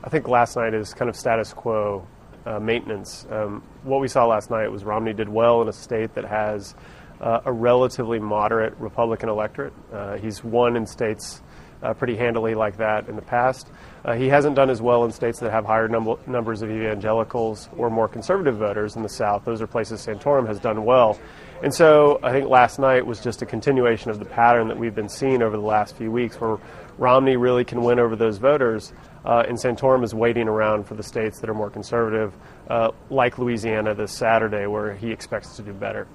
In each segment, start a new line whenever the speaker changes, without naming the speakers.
I think last night is kind of status quo maintenance. What we saw last night was Romney did well in a state that has a relatively moderate Republican electorate. He's won in states pretty handily like that in the past. He hasn't done as well in states that have higher numbers of evangelicals or more conservative voters in the South. Those are places Santorum has done well. And so I think last night was just a continuation of the pattern that we've been seeing over the last few weeks, where Romney really can win over those voters, and Santorum is waiting around for the states that are more conservative, like Louisiana this Saturday, where he expects to do better.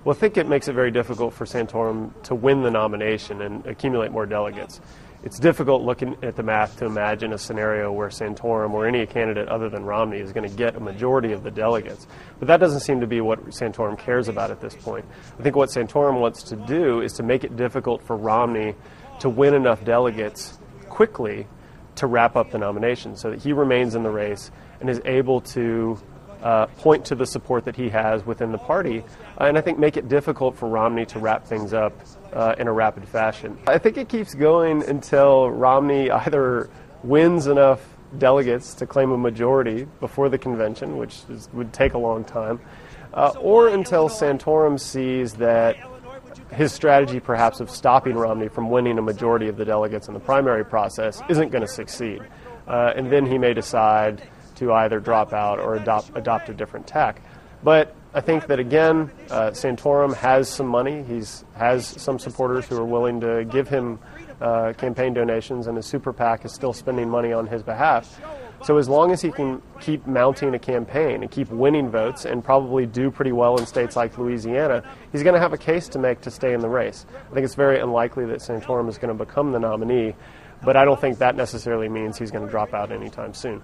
Well, I think it makes it very difficult for Santorum to win the nomination and accumulate more delegates. It's difficult looking at the math to imagine a scenario where Santorum or any candidate other than Romney is going to get a majority of the delegates. But that doesn't seem to be what Santorum cares about at this point. I think what Santorum wants to do is to make it difficult for Romney to win enough delegates quickly to wrap up the nomination so that he remains in the race and is able to point to the support that he has within the party, and I think make it difficult for Romney to wrap things up in a rapid fashion. I think it keeps going until Romney either wins enough delegates to claim a majority before the convention, which would take a long time, or until Santorum sees that his strategy perhaps of stopping Romney from winning a majority of the delegates in the primary process isn't going to succeed. And then he may decide to either drop out or adopt a different tack. But I think that, again, Santorum has some money. He has some supporters who are willing to give him campaign donations, and his super PAC is still spending money on his behalf. So as long as he can keep mounting a campaign and keep winning votes and probably do pretty well in states like Louisiana, he's going to have a case to make to stay in the race. I think it's very unlikely that Santorum is going to become the nominee, but I don't think that necessarily means he's going to drop out anytime soon.